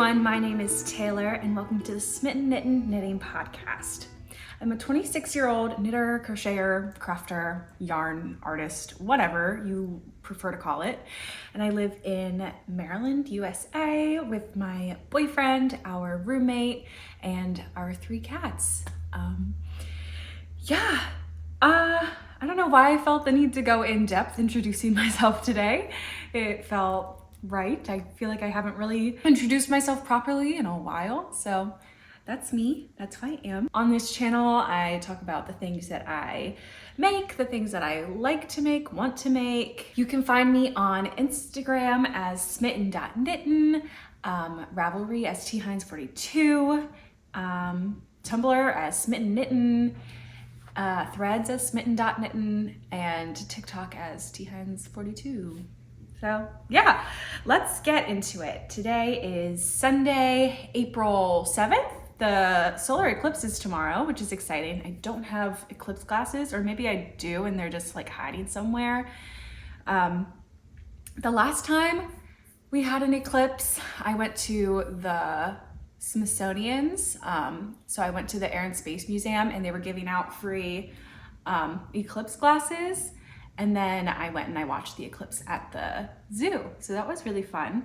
everyone, my name is Taylor and welcome to the Smitten Knitting Podcast. I'm a 26-year-old knitter, crocheter, crafter, yarn artist, whatever you prefer to call it. And I live in Maryland, USA with my boyfriend, our roommate, and our 3 cats. I don't know why I felt the need to go in depth introducing myself today. It felt right. I feel like I haven't really introduced myself properly in a while. So that's me, that's who I am. On this channel, I talk about the things that I make, the things that I like to make, want to make. You can find me on Instagram as smitten.knitten, Ravelry as thines42, Tumblr as Smitten Knitten, Threads as smitten.knitten, and TikTok as thines42. So yeah, let's get into it. Today is Sunday, April 7th. The solar eclipse is tomorrow, which is exciting. I don't have eclipse glasses, or maybe I do and they're just like hiding somewhere. The last time we had an eclipse, I went to the Smithsonian's. So I went to the Air and Space Museum and they were giving out free eclipse glasses. And then I went and I watched the eclipse at the zoo. So that was really fun.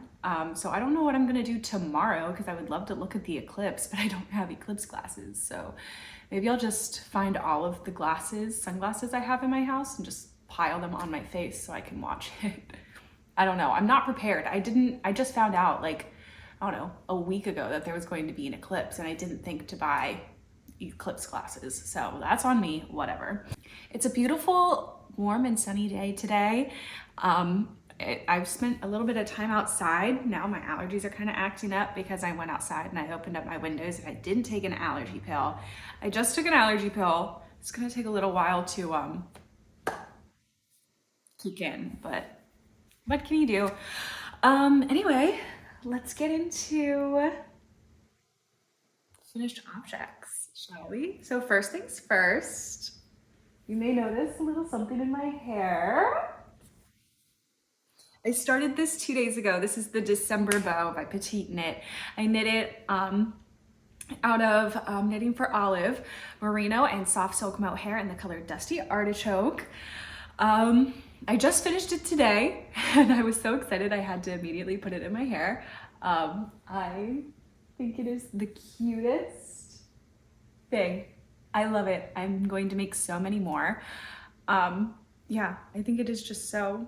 So I don't know what I'm gonna do tomorrow because I would love to look at the eclipse, but I don't have eclipse glasses. So maybe I'll just find all of the sunglasses I have in my house and just pile them on my face so I can watch it. I don't know, I'm not prepared. I just found out like, I don't know, a week ago that there was going to be an eclipse and I didn't think to buy eclipse glasses. So that's on me, whatever. It's a beautiful, warm and sunny day today. I've spent a little bit of time outside. Now my allergies are kind of acting up because I went outside and I opened up my windows and I didn't take an allergy pill. I just took an allergy pill. It's gonna take a little while to kick in, but what can you do? Anyway, let's get into finished objects, shall we? So first things first, you may notice a little something in my hair. I started this 2 days ago. This is the December bow by PetiteKnit. I knit it out of Knitting for Olive, Merino, and soft silk mohair in the color Dusty Artichoke. I just finished it today and I was so excited I had to immediately put it in my hair. I think it is the cutest thing. I love it. I'm going to make so many more. Yeah, I think it is just so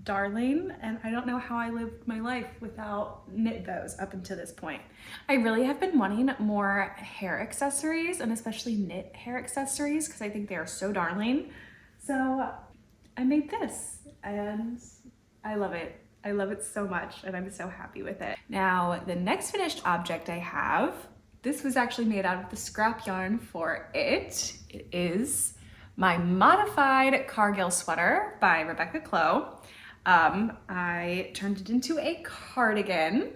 darling and I don't know how I lived my life without knit bows up until this point. I really have been wanting more hair accessories and especially knit hair accessories because I think they are so darling. So I made this and I love it. I love it so much and I'm so happy with it. Now, the next finished object I have, this was actually made out of the scrap yarn for it. It is my modified Cargill sweater by Rebecca Clow. I turned it into a cardigan.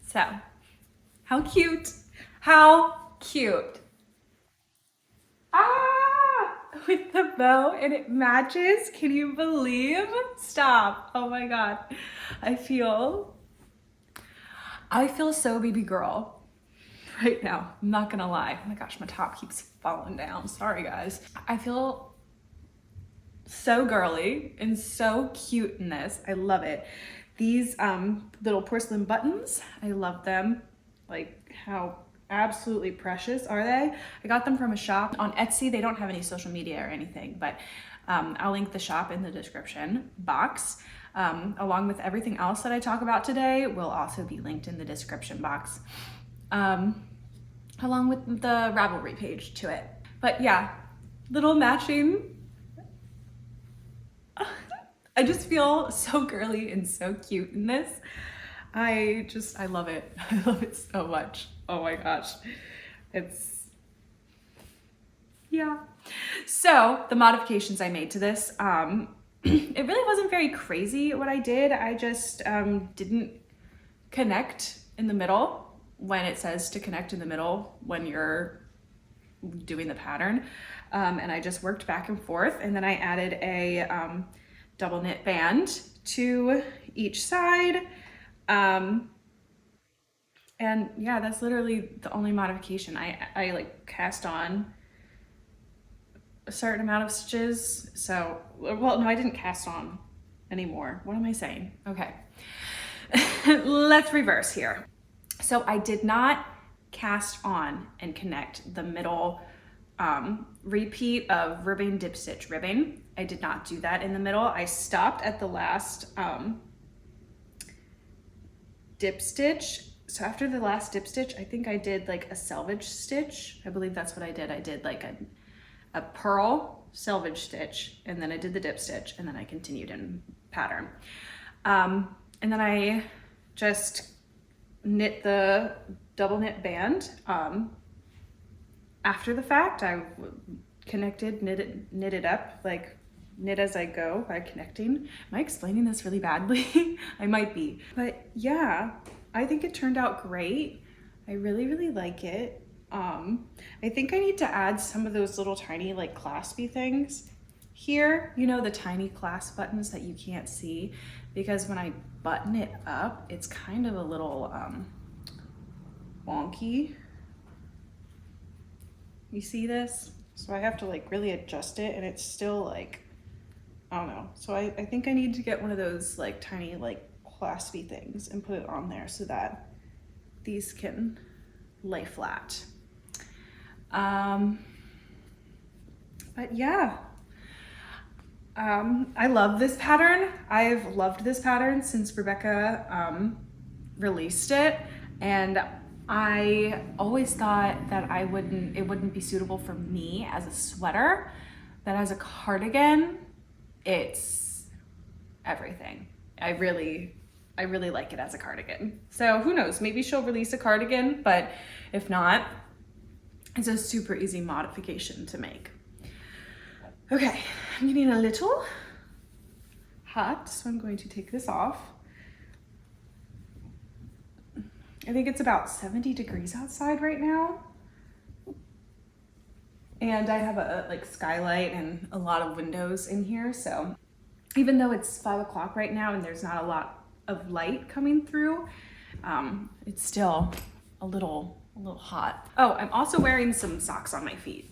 So, how cute? How cute? With the bow and it matches. Can you believe? Stop. Oh my God. I feel so baby girl right now. I'm not gonna lie. Oh my gosh, my top keeps falling down. Sorry guys. I feel so girly and so cute in this. I love it. These little porcelain buttons, I love them. Like how absolutely precious are they? I got them from a shop on Etsy. They don't have any social media or anything, but I'll link the shop in the description box. Along with everything else that I talk about today will also be linked in the description box, along with the Ravelry page to it. But yeah, little matching. I just feel so girly and so cute in this. I love it. I love it so much. Oh my gosh. Yeah. So the modifications I made to this, it really wasn't very crazy what I did. I just didn't connect in the middle when it says to connect in the middle when you're doing the pattern. And I just worked back and forth, and then I added a double knit band to each side. And yeah, that's literally the only modification. I like cast on a certain amount of stitches. So, well, no, I didn't cast on anymore. What am I saying? Okay. Let's reverse here. So I did not cast on and connect the middle repeat of ribbing, dip stitch, ribbing. I did not do that in the middle. I stopped at the last dip stitch. So after the last dip stitch, I think I did like a selvage stitch. I believe that's what I did. I did like a purl selvage stitch, and then I did the dip stitch, and then I continued in pattern. And then I just knit the double knit band. After the fact, I connected, knit it up, like knit as I go by connecting. Am I explaining this really badly? I might be, but yeah, I think it turned out great. I really, really like it. I think I need to add some of those little tiny like claspy things here, you know, the tiny clasp buttons that you can't see, because when I button it up, it's kind of a little wonky. You see this? So I have to like really adjust it, and it's still like, I don't know. So I think I need to get one of those like tiny like claspy things and put it on there so that these can lay flat. But yeah, I love this pattern. I've loved this pattern since Rebecca released it, and I always thought that it wouldn't be suitable for me as a sweater, but as a cardigan, it's everything. I really like it as a cardigan. So who knows, maybe she'll release a cardigan, but if not, it's a super easy modification to make. Okay, I'm getting a little hot, so I'm going to take this off. I think it's about 70 degrees outside right now. And I have a like skylight and a lot of windows in here, so even though it's 5 o'clock right now and there's not a lot of light coming through, it's still a little hot. Oh, I'm also wearing some socks on my feet.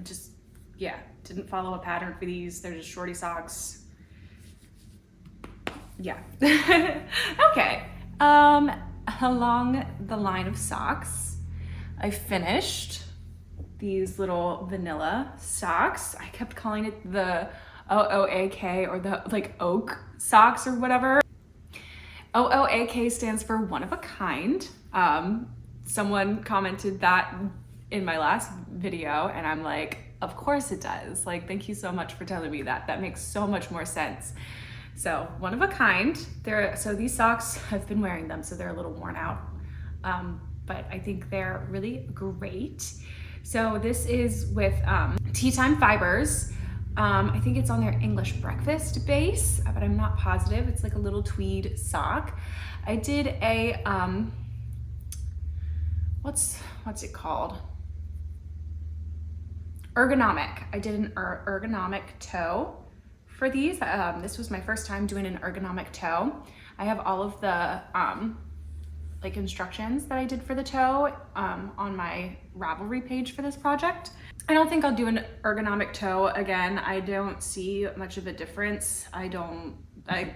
Just, yeah, didn't follow a pattern for these. They're just shorty socks. Yeah. Okay. Along the line of socks, I finished these little vanilla socks. I kept calling it the OOAK, or the like oak socks or whatever. OOAK stands for one of a kind. Someone commented that in my last video, and I'm like, of course it does. Like, thank you so much for telling me that. That makes so much more sense. So one of a kind. So these socks, I've been wearing them, so they're a little worn out. But I think they're really great. So this is with Tea Time Fibers. I think it's on their English breakfast base, but I'm not positive. It's like a little tweed sock. I did a, what's it called? Ergonomic. I did an ergonomic toe for these. This was my first time doing an ergonomic toe. I have all of the like instructions that I did for the toe on my Ravelry page for this project. I don't think I'll do an ergonomic toe again. I don't see much of a difference. I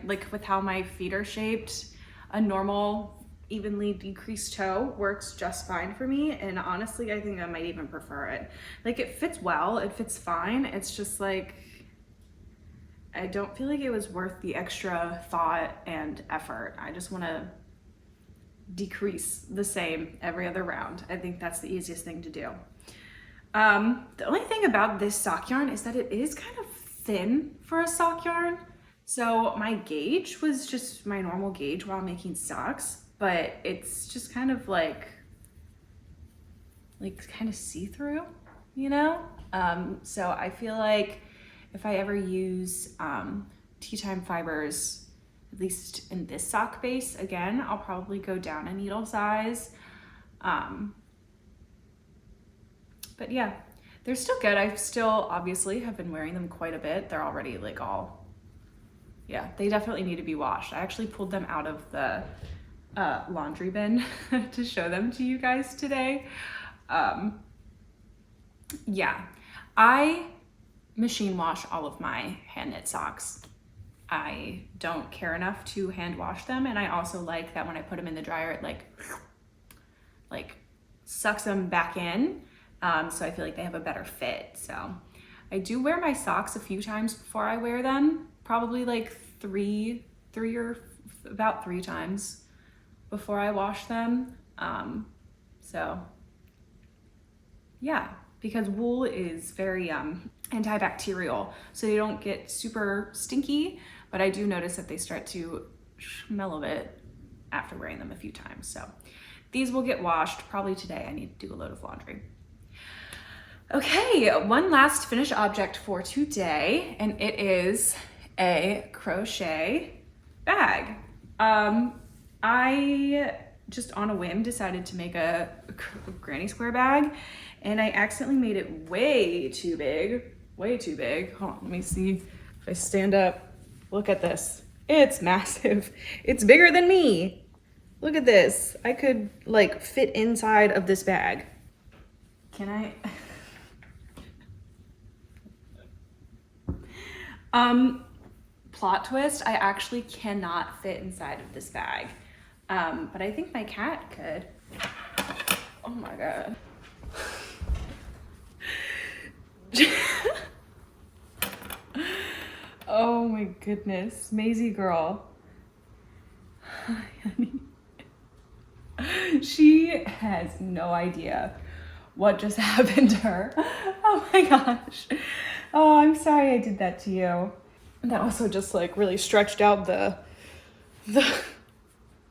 like with how my feet are shaped, a normal evenly decreased toe works just fine for me, and honestly I think I might even prefer it. Like, it fits well, it fits fine. It's just like, I don't feel like it was worth the extra thought and effort. I just want to decrease the same every other round. I think that's the easiest thing to do. The only thing about this sock yarn is that it is kind of thin for a sock yarn. So my gauge was just my normal gauge while making socks, but it's just kind of like kind of see-through, you know? So I feel like if I ever use Tea Time Fibers, at least in this sock base again, I'll probably go down a needle size. But yeah, they're still good. I still obviously have been wearing them quite a bit. They're already like all Yeah, they definitely need to be washed. I actually pulled them out of the laundry bin to show them to you guys today. Yeah, I machine wash all of my hand knit socks. I don't care enough to hand wash them, and I also like that when I put them in the dryer, it like sucks them back in. So I feel like they have a better fit. So I do wear my socks a few times before I wear them, probably like about three times before I wash them. So yeah, because wool is very antibacterial, so they don't get super stinky, but I do notice that they start to smell a bit after wearing them a few times. So these will get washed probably today. I need to do a load of laundry. Okay, one last finished object for today, and it is a crochet bag. I just on a whim decided to make a granny square bag, and I accidentally made it way too big. Hold on, let me see if I stand up. Look at this. It's massive. It's bigger than me. Look at this. I could like fit inside of this bag. Can I? Plot twist, I actually cannot fit inside of this bag. But I think my cat could. Oh my God. Oh my goodness, Maisie girl. Hi, honey. She has no idea what just happened to her. Oh my gosh. Oh, I'm sorry I did that to you. That also just like really stretched out the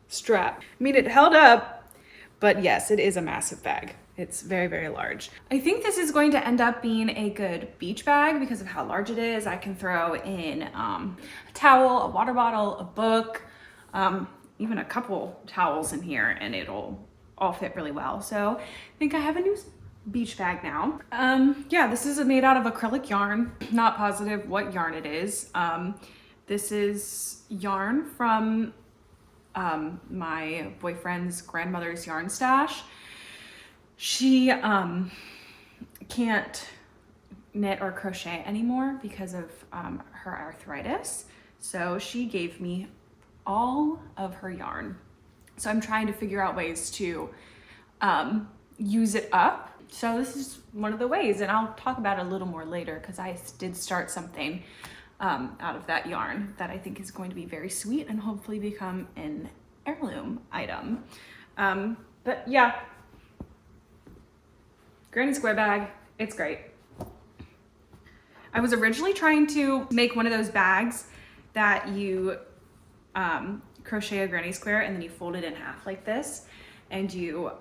strap. I mean, it held up, but yes, it is a massive bag. It's very, very large. I think this is going to end up being a good beach bag because of how large it is. I can throw in a towel, a water bottle, a book, even a couple towels in here, and it'll all fit really well. So I think I have a new beach bag now. Yeah, this is made out of acrylic yarn. Not positive what yarn it is. This is yarn from my boyfriend's grandmother's yarn stash. She can't knit or crochet anymore because of her arthritis. So she gave me all of her yarn. So I'm trying to figure out ways to use it up. So this is one of the ways, and I'll talk about it a little more later because I did start something out of that yarn that I think is going to be very sweet and hopefully become an heirloom item. But yeah, granny square bag, it's great. I was originally trying to make one of those bags that you crochet a granny square and then you fold it in half like this, and you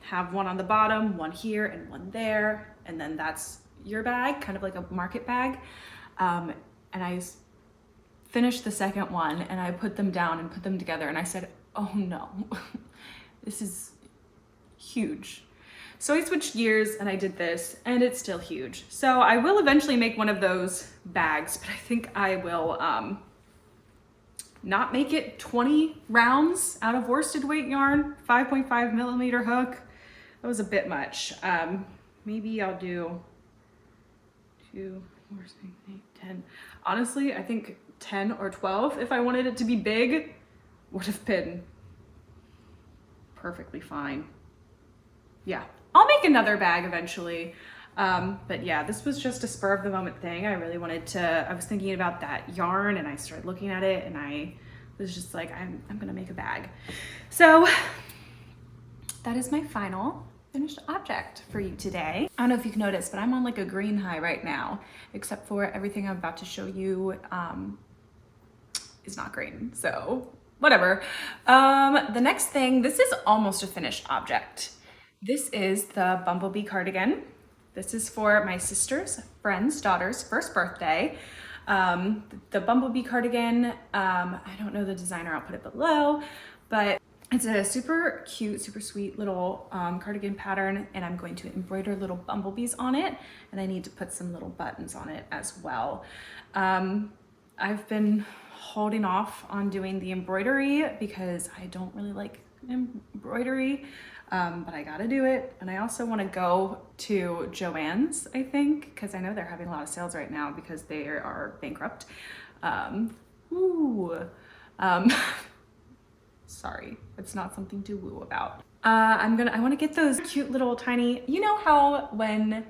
have one on the bottom, one here and one there, and then that's your bag, kind of like a market bag. And I finished the second one and I put them down and put them together and I said, oh no, this is huge. So I switched gears and I did this, and it's still huge. So I will eventually make one of those bags, but I think I will not make it 20 rounds out of worsted weight yarn, 5.5 millimeter hook. That was a bit much. Maybe I'll do 2, 4, 6, 8, 10. Honestly, I think 10 or 12, if I wanted it to be big, would have been perfectly fine. Yeah, I'll make another bag eventually. But yeah, this was just a spur of the moment thing. I really wanted to, I was thinking about that yarn and I started looking at it and I was just like, I'm gonna make a bag. So that is my final finished object for you today. I don't know if you can notice, but I'm on like a green high right now, except for everything I'm about to show you is not green, so whatever. The next thing, this is almost a finished object. This is the Bumblebee cardigan. This is for my sister's friend's daughter's first birthday. The Bumblebee cardigan, I don't know the designer, I'll put it below, but it's a super cute, super sweet little cardigan pattern, and I'm going to embroider little bumblebees on it, and I need to put some little buttons on it as well. I've been holding off on doing the embroidery because I don't really like embroidery, but I gotta do it. And I also want to go to Joann's, I think, because I know they're having a lot of sales right now because they are bankrupt. Sorry, it's not something to woo about. I want to get those cute little tiny, you know how when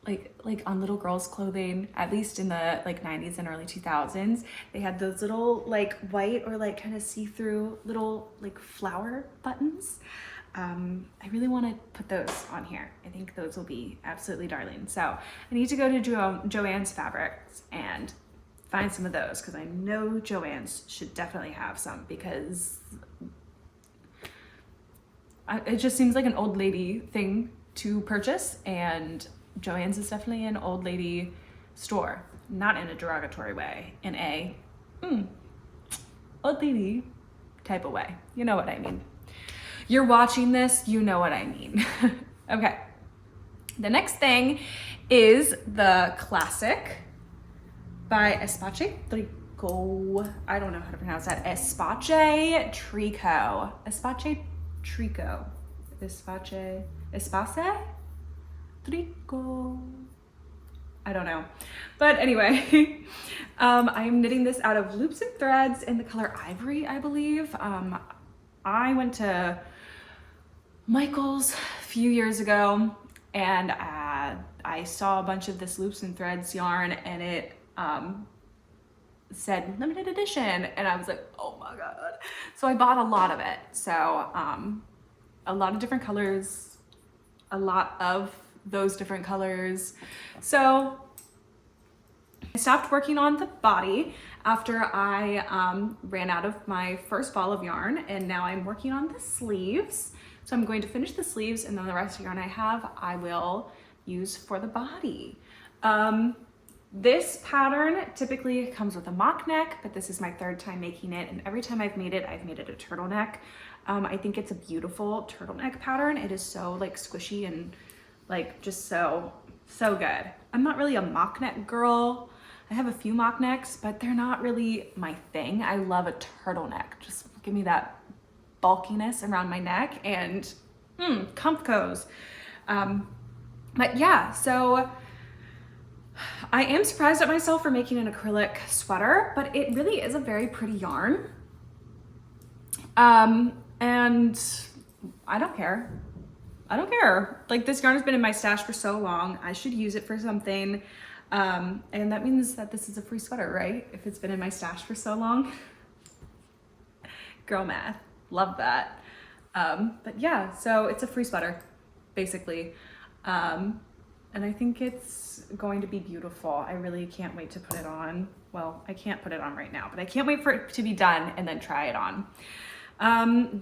like on little girls clothing, at least in the like 90s and early 2000s, they had those little like white or like kind of see-through little like flower buttons. I really want to put those on here. I think those will be absolutely darling. So I need to go to Joann's Fabrics and find some of those because I know Joann's should definitely have some because it just seems like an old lady thing to purchase, and Joann's is definitely an old lady store, not in a derogatory way, in a old lady type of way. You know what I mean. You're watching this, you know what I mean. Okay. The next thing is the classic by Espace Tricot. I don't know how to pronounce that. Espace Tricot. Espace Tricot. Espace Tricot. I don't know. But anyway, I am knitting this out of loops and threads in the color Ivory, I believe. I went to Michael's a few years ago and I saw a bunch of this loops and threads yarn, and it said limited edition, and I was like, oh my god. So I bought a lot of it. So a lot of different colors, a lot of those different colors. So I stopped working on the body after I ran out of my first ball of yarn, and now I'm working on the sleeves. So I'm going to finish the sleeves, and then the rest of the yarn I have, I will use for the body. This pattern typically comes with a mock neck, but this is my third time making it, and every time I've made it a turtleneck. I think it's a beautiful turtleneck pattern. It is so like squishy and like just so good. I'm not really a mock neck girl. I have a few mock necks, but they're not really my thing. I love a turtleneck. Just give me that bulkiness around my neck and comfcos. But yeah, so I am surprised at myself for making an acrylic sweater, but it really is a very pretty yarn. And I don't care. I don't care. Like, this yarn has been in my stash for so long. I should use it for something. And that means that this is a free sweater, right? If it's been in my stash for so long. Girl math. Love that. But yeah, so it's a free sweater, basically. And I think it's going to be beautiful. I really can't wait to put it on. Well, I can't put it on right now, but I can't wait for it to be done and then try it on.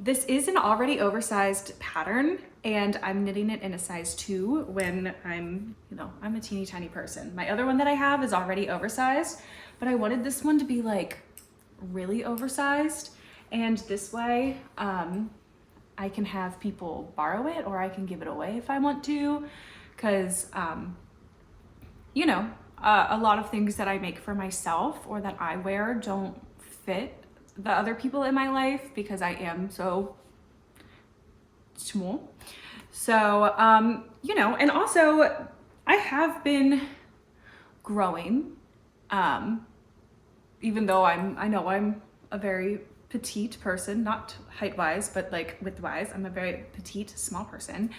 This is an already oversized pattern, and I'm knitting it in a size 2 when I'm a teeny tiny person. My other one that I have is already oversized, but I wanted this one to be like really oversized. And this way, I can have people borrow it, or I can give it away if I want to. Because, a lot of things that I make for myself or that I wear don't fit the other people in my life because I am so small. So, and also I have been growing, even though I know I'm a very petite person, not height-wise, but like width-wise. I'm a very petite, small person.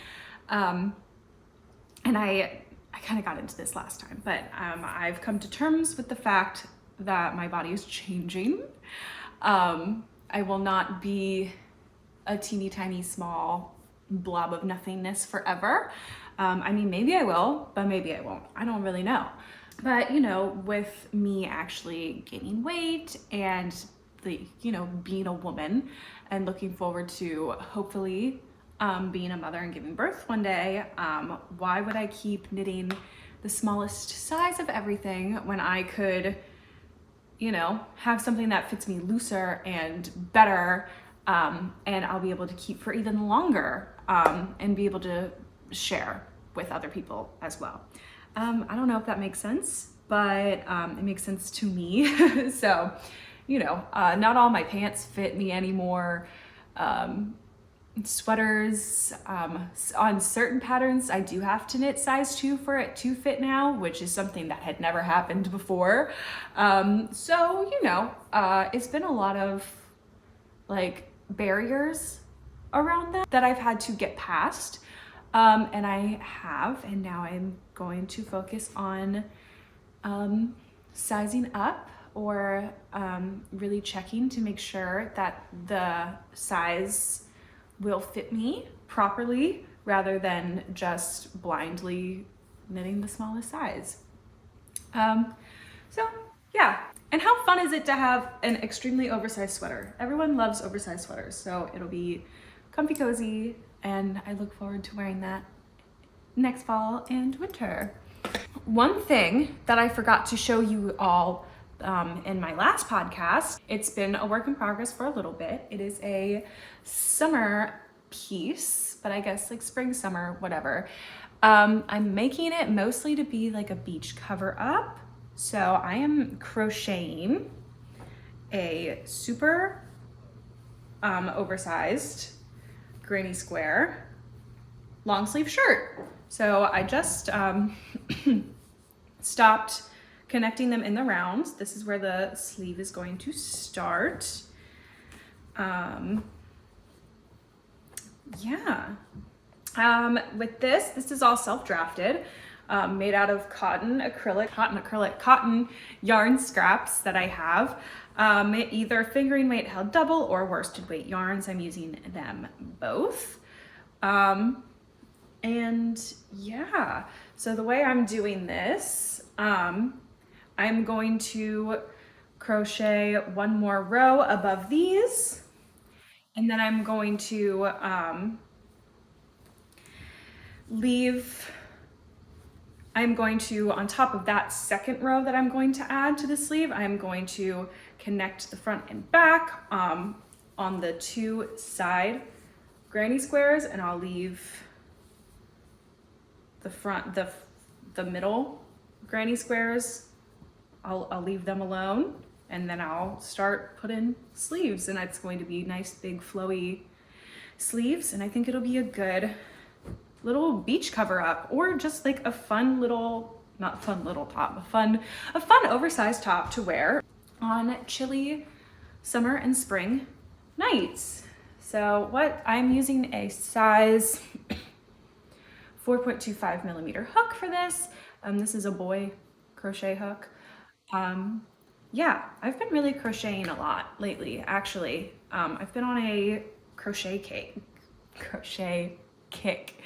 And I kind of got into this last time, but I've come to terms with the fact that my body is changing. I will not be a teeny tiny small blob of nothingness forever. I mean, maybe I will, but maybe I won't. I don't really know. But, with me actually gaining weight and being a woman and looking forward to hopefully being a mother and giving birth one day, why would I keep knitting the smallest size of everything when I could, have something that fits me looser and better, and I'll be able to keep for even longer, and be able to share with other people as well. I don't know if that makes sense, but it makes sense to me. So not all my pants fit me anymore. Sweaters, on certain patterns, I do have to knit size 2 for it to fit now, which is something that had never happened before. So, it's been a lot of like barriers around that I've had to get past. And I have, and now I'm going to focus on sizing up, or really checking to make sure that the size will fit me properly, rather than just blindly knitting the smallest size. So yeah. And how fun is it to have an extremely oversized sweater? Everyone loves oversized sweaters, so it'll be comfy cozy, and I look forward to wearing that next fall and winter. One thing that I forgot to show you all in my last podcast, it's been a work in progress for a little bit. It is a summer piece, but I guess like spring, summer, whatever. I'm making it mostly to be like a beach cover up. So I am crocheting a super oversized granny square long sleeve shirt. So I just stopped connecting them in the rounds. This is where the sleeve is going to start. With this is all self-drafted, made out of cotton yarn scraps that I have. Either fingering weight held double or worsted weight yarns. I'm using them both. And yeah, so the way I'm doing this, I'm going to crochet one more row above these, and then I'm going to on top of that second row that I'm going to add to the sleeve, I'm going to connect the front and back on the 2 side granny squares, and I'll leave the front, the middle granny squares, I'll leave them alone, and then I'll start putting sleeves, and it's going to be nice big flowy sleeves, and I think it'll be a good little beach cover up, or just like a fun little, not fun little top, a fun oversized top to wear on chilly summer and spring nights. So what I'm using a size 4.25 millimeter hook for this. This is a boy crochet hook. Yeah, I've been really crocheting a lot lately, actually. I've been on a crochet kick.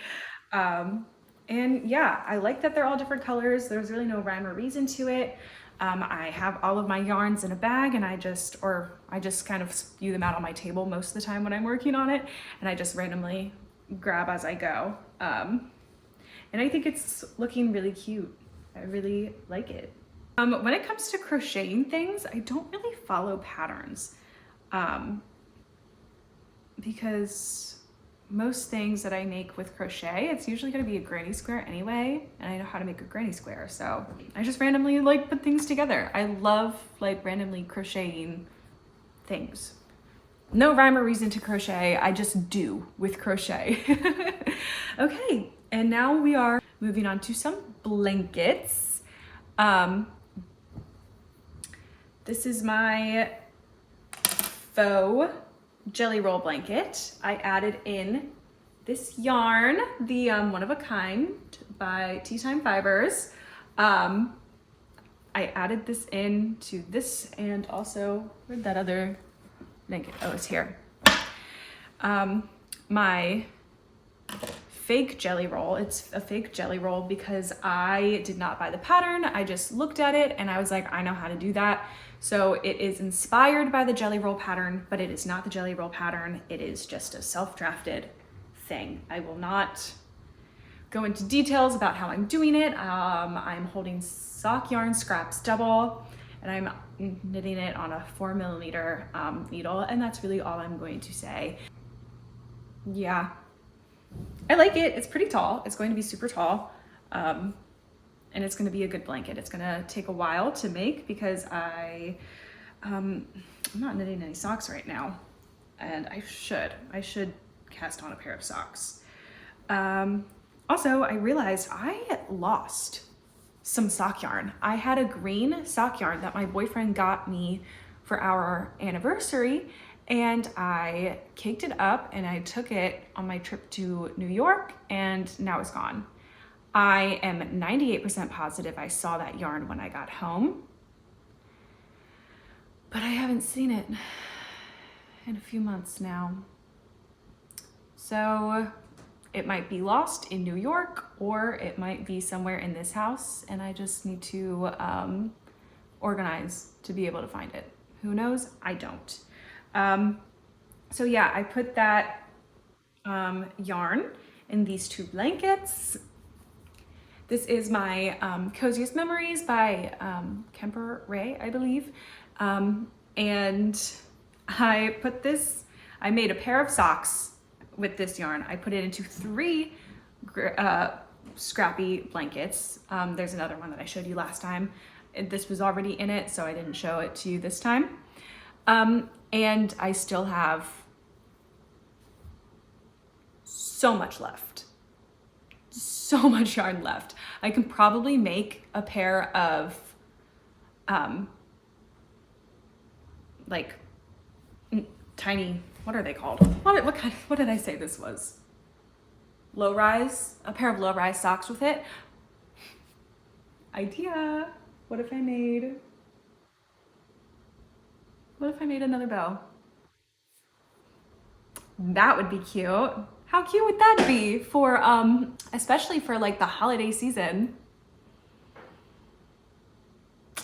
And yeah, I like that they're all different colors. There's really no rhyme or reason to it. I have all of my yarns in a bag, and I just kind of spew them out on my table most of the time when I'm working on it, and I just randomly grab as I go. And I think it's looking really cute. I really like it. When it comes to crocheting things, I don't really follow patterns, because most things that I make with crochet, it's usually going to be a granny square anyway, and I know how to make a granny square, so I just randomly like put things together. I love like randomly crocheting things. No rhyme or reason to crochet, I just do with crochet. Okay, and now we are moving on to some blankets. This is my Faux jelly roll blanket. I added in this yarn, the One of a Kind by Tea Time Fibers. I added this in to this, and also, where'd that other blanket? Oh, it's here. My fake jelly roll. It's a fake jelly roll because I did not buy the pattern. I just looked at it and I was like, I know how to do that. So it is inspired by the jelly roll pattern, but it is not the jelly roll pattern. It is just a self-drafted thing. I will not go into details about how I'm doing it. I'm holding sock yarn scraps double, and I'm knitting it on a 4 millimeter needle, and that's really all I'm going to say. Yeah, I like it. It's pretty tall. It's going to be super tall, and it's going to be a good blanket. It's going to take a while to make because I I'm not knitting any socks right now, and I should cast on a pair of socks. Also, I realized I lost some sock yarn. I had a green sock yarn that my boyfriend got me for our anniversary, and I caked it up and I took it on my trip to New York, and now it's gone. I am 98% positive I saw that yarn when I got home, but I haven't seen it in a few months now. So it might be lost in New York, or it might be somewhere in this house, and I just need to organize to be able to find it. Who knows? I don't. So yeah, I put that yarn in these 2 blankets. This is my Coziest Memories by Kemper, Wray, I believe. And I made a pair of socks with this yarn. I put it into 3 scrappy blankets. There's another one that I showed you last time. This was already in it, so I didn't show it to you this time. And I still have so much left. So much yarn left. I can probably make a pair of like tiny, what are they called? What did I say this was? Low rise, a pair of low rise socks with it. Idea. What if I made another bow? That would be cute. How cute would that be for, especially for like the holiday season?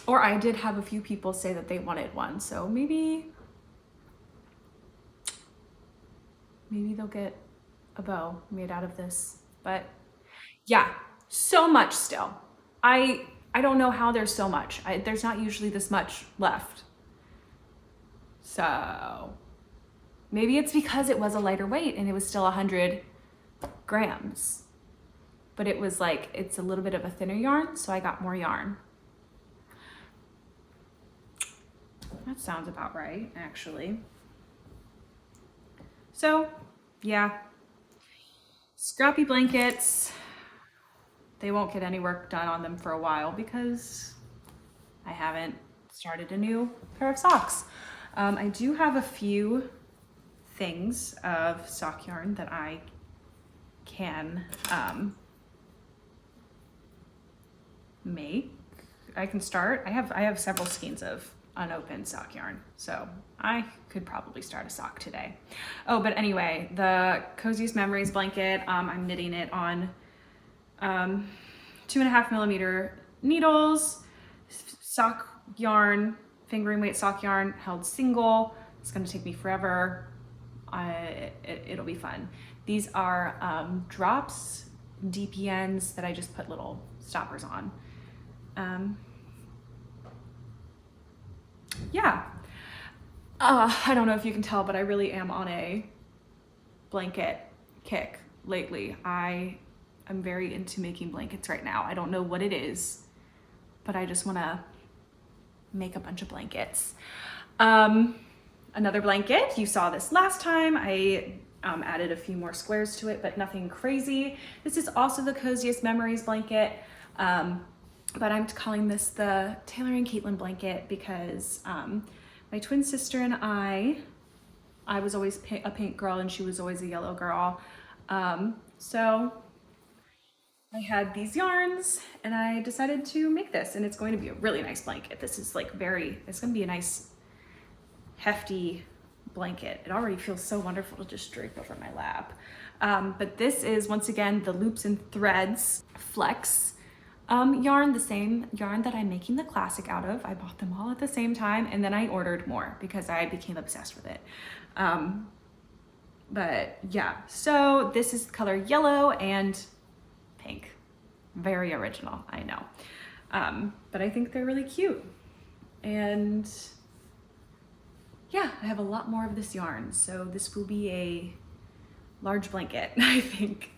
Or I did have a few people say that they wanted one, so maybe they'll get a bow made out of this. But yeah, so much still. I don't know how there's so much. There's not usually this much left. So maybe it's because it was a lighter weight and it was still 100 grams. But it was like, it's a little bit of a thinner yarn, so I got more yarn. That sounds about right, actually. So, yeah. Scrappy blankets. They won't get any work done on them for a while because I haven't started a new pair of socks. I do have a few things of sock yarn that I can make. I can start. I have several skeins of unopened sock yarn, so I could probably start a sock today. Oh, but anyway, the Coziest Memories blanket, I'm knitting it on 2.5 millimeter needles, sock yarn, fingering weight sock yarn, held single. It's gonna take me forever. It'll be fun. These are drops, DPNs that I just put little stoppers on. Yeah. I don't know if you can tell, but I really am on a blanket kick lately. I'm very into making blankets right now. I don't know what it is, but I just want to make a bunch of blankets. Another blanket, you saw this last time. I added a few more squares to it, but nothing crazy. This is also the Coziest Memories blanket, but I'm calling this the Tailoring Kaitlyn blanket because my twin sister and I was always a pink girl and she was always a yellow girl. So I had these yarns and I decided to make this, and it's going to be a really nice blanket. This is like it's gonna be a nice hefty blanket. It already feels so wonderful to just drape over my lap. But this is, once again, the Loops and Threads Flecks yarn, the same yarn that I'm making the classic out of. I bought them all at the same time and then I ordered more because I became obsessed with it. But yeah, so this is the color yellow and pink. Very original, I know. But I think they're really cute. And yeah, I have a lot more of this yarn, so this will be a large blanket, I think.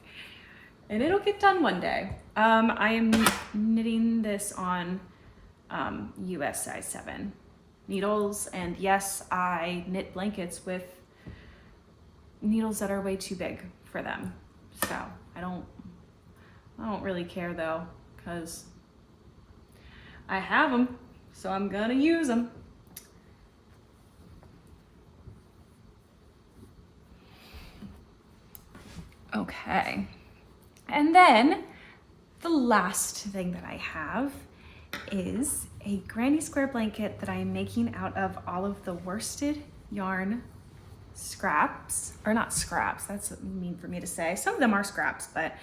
And it'll get done one day. I am knitting this on US size 7. needles. And yes, I knit blankets with needles that are way too big for them. So I don't really care though, because I have them, so I'm gonna use them. Okay, and then the last thing that I have is a granny square blanket that I'm making out of all of the worsted yarn scraps, or not scraps, that's mean for me to say. Some of them are scraps, but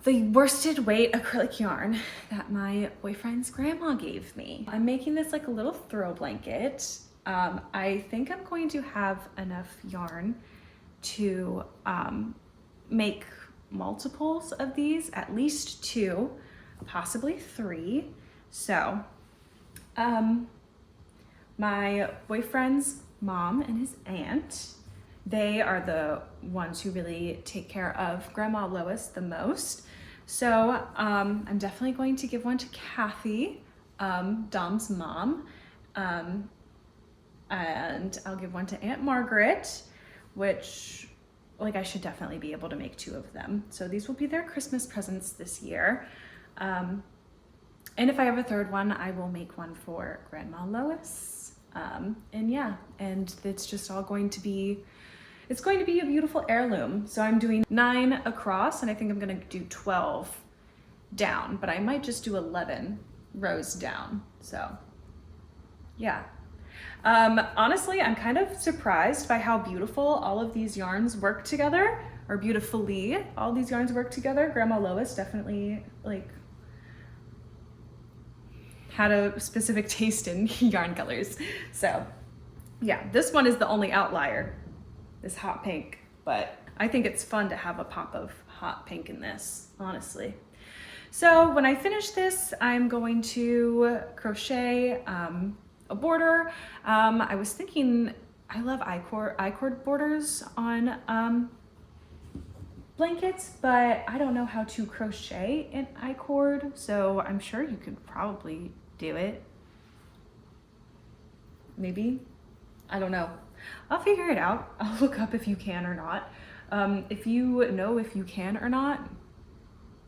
the worsted weight acrylic yarn that my boyfriend's grandma gave me. I'm making this like a little throw blanket. I think I'm going to have enough yarn to make multiples of these, at least 2, possibly 3. So my boyfriend's mom and his aunt, they are the ones who really take care of Grandma Lois the most. So I'm definitely going to give one to Kathy, Dom's mom, and I'll give one to Aunt Margaret, which, like, I should definitely be able to make 2 of them. So these will be their Christmas presents this year. And if I have a third one, I will make one for Grandma Lois. And yeah, and it's just all going to be, it's going to be a beautiful heirloom. So I'm doing 9 across, and I think I'm gonna do 12 down, but I might just do 11 rows down. So yeah. Honestly, I'm kind of surprised by how beautiful all of these yarns work together, or beautifully all these yarns work together. Grandma Lois definitely like had a specific taste in yarn colors. So yeah, this one is the only outlier, this hot pink, but I think it's fun to have a pop of hot pink in this, honestly. So when I finish this, I'm going to crochet a border. I was thinking, I love I-cord borders on blankets, but I don't know how to crochet an I-cord, so I'm sure you could probably do it. Maybe, I don't know. I'll figure it out. I'll look up if you can or not. If you know if you can or not,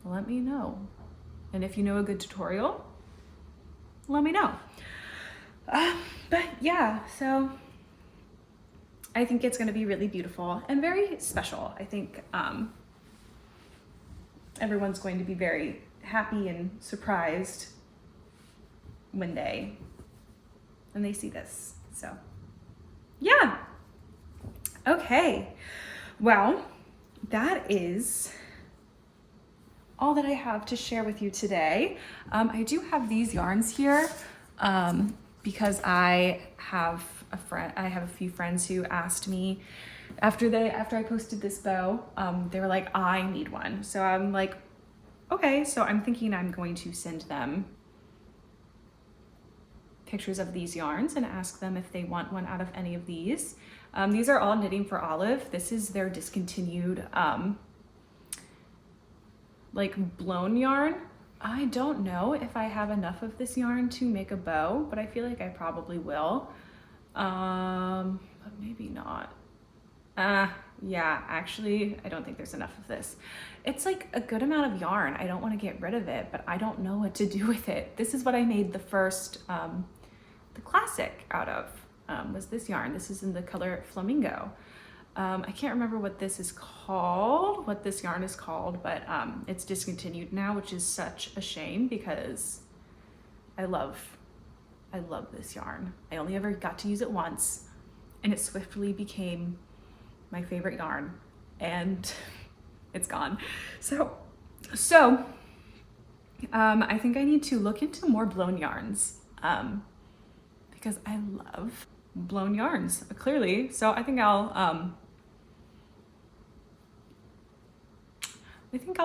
let me know. And if you know a good tutorial, let me know. But yeah, so I think it's gonna be really beautiful and very special. I think everyone's going to be very happy and surprised when they see this. So yeah. Okay. Well, that is all that I have to share with you today. I do have these yarns here because I have a few friends who asked me after I posted this bow, they were like, I need one. So I'm like, okay. So I'm thinking I'm going to send them pictures of these yarns and ask them if they want one out of any of these. These are all Knitting for Olive. This is their discontinued like blown yarn. I don't know if I have enough of this yarn to make a bow, but I feel like I probably will. But maybe not. Yeah, actually, I don't think there's enough of this. It's like a good amount of yarn. I don't want to get rid of it, but I don't know what to do with it. This is what I made the first, the classic out of, was this yarn. This is in the color Flamingo. I can't remember what this is called, what this yarn is called, but it's discontinued now, which is such a shame because I love this yarn. I only ever got to use it once, and it swiftly became my favorite yarn, and it's gone. So I think I need to look into more blown yarns because I love blown yarns, clearly. So I think I'll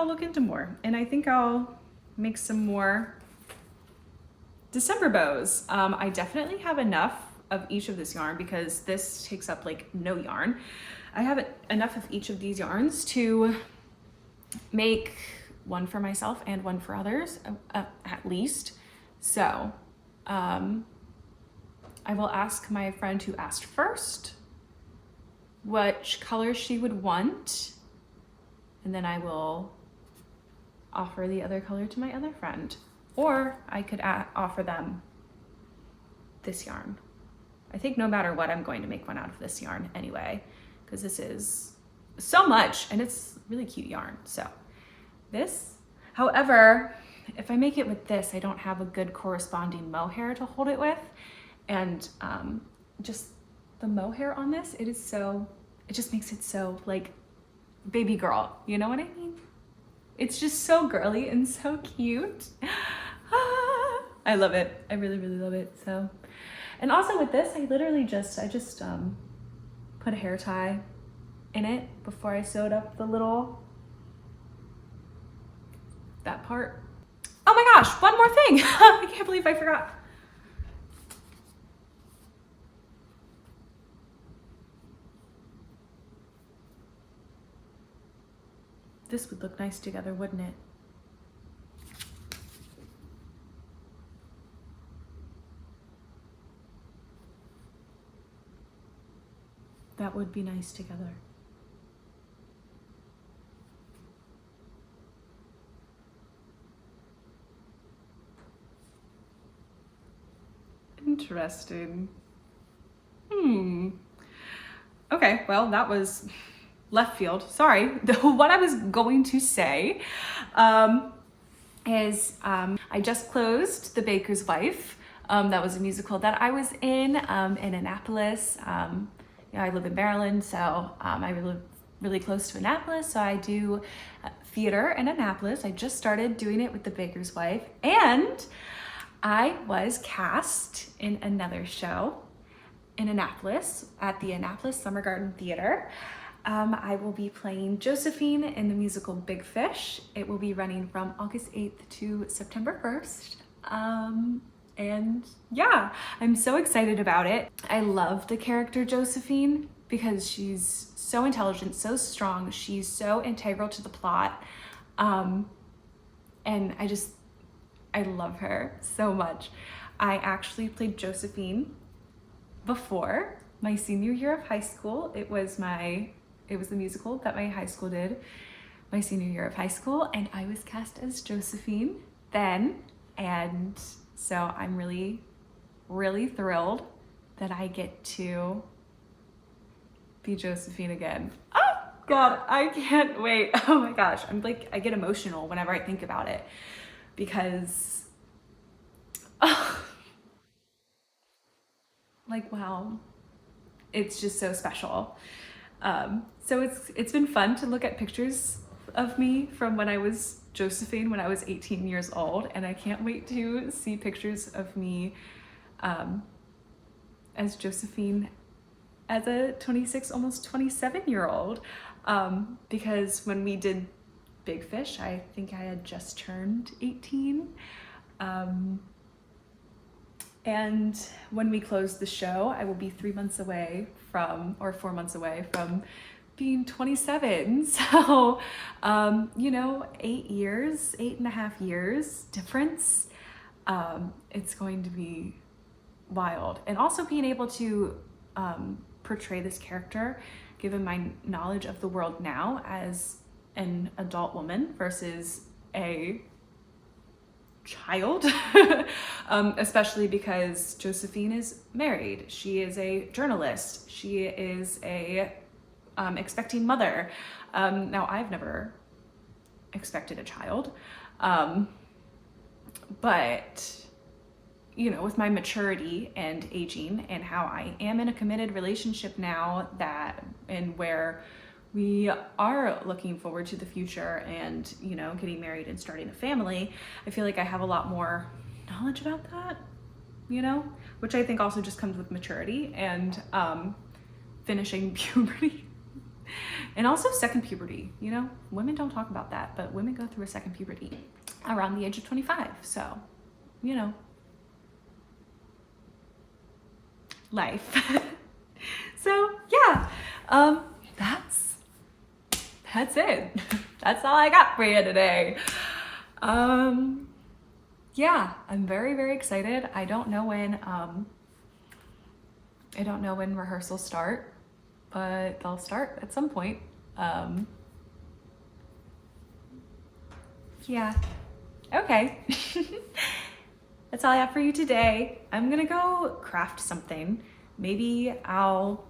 look into more, and I think I'll make some more December bows. I definitely have enough of each of this yarn because this takes up like no yarn. I have enough of each of these yarns to make one for myself and one for others, at least. So I will ask my friend who asked first which color she would want, and then I will offer the other color to my other friend. Or I could offer them this yarn. I think no matter what, I'm going to make one out of this yarn anyway, because this is so much and it's really cute yarn. So this, however, if I make it with this, I don't have a good corresponding mohair to hold it with. And just the mohair on this, it just makes it so like baby girl, you know what I mean? It's just so girly and so cute. I love it. I really, really love it. So, and also with this, I just put a hair tie in it before I sewed up that part. Oh my gosh, one more thing. I can't believe I forgot. This would look nice together, wouldn't it? That would be nice together. Interesting. Okay, well, that was left field. Sorry. What I was going to say is I just closed The Baker's Wife. That was a musical that I was in Annapolis. I live in Maryland, so I live really close to Annapolis, so I do theater in Annapolis. I just started doing it with The Baker's Wife, and I was cast in another show in Annapolis at the Annapolis Summer Garden Theater. I will be playing Josephine in the musical Big Fish. It will be running from August 8th to September 1st. And yeah, I'm so excited about it. I love the character Josephine because she's so intelligent, so strong. She's so integral to the plot. And I love her so much. I actually played Josephine before my senior year of high school. It was the musical that my high school did my senior year of high school, and I was cast as Josephine then. And so I'm really, really thrilled that I get to be Josephine again. Oh God, I can't wait. Oh my gosh, I get emotional whenever I think about it because, wow, it's just so special. So it's been fun to look at pictures of me from when I was Josephine when I was 18 years old, and I can't wait to see pictures of me as Josephine as a 26, almost 27-year-old, because when we did Big Fish, I think I had just turned 18. And when we close the show, I will be 4 months away from being 27. So, 8.5 years difference. It's going to be wild. And also being able to portray this character, given my knowledge of the world now as an adult woman versus a child, especially because Josephine is married. She is a journalist. She is a expecting mother. Now, I've never expected a child, but with my maturity and aging and how I am in a committed relationship now where we are looking forward to the future and, getting married and starting a family, I feel like I have a lot more knowledge about that, which I think also just comes with maturity and finishing puberty. And also second puberty, women don't talk about that, but women go through a second puberty around the age of 25. So, life. So yeah, that's it. That's all I got for you today. Yeah, I'm very, very excited. I don't know when I don't know when rehearsals start, but they'll start at some point. Yeah, okay. That's all I have for you today. I'm gonna go craft something. Maybe I'll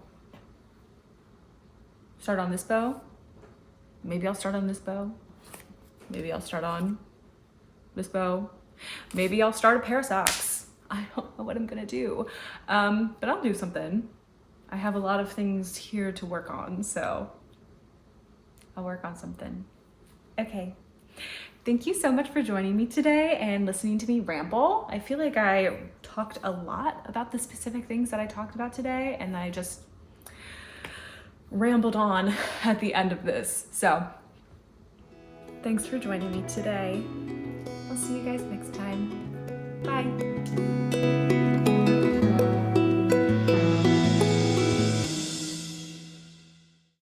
start on this bow. Maybe I'll start on this bow. Maybe I'll start on this bow. Maybe I'll start a pair of socks. I don't know what I'm gonna do, but I'll do something. I have a lot of things here to work on, so I'll work on something. Okay. Thank you so much for joining me today and listening to me ramble. I feel like I talked a lot about the specific things that I talked about today, and I just rambled on at the end of this. So thanks for joining me today. I'll see you guys next time. Bye.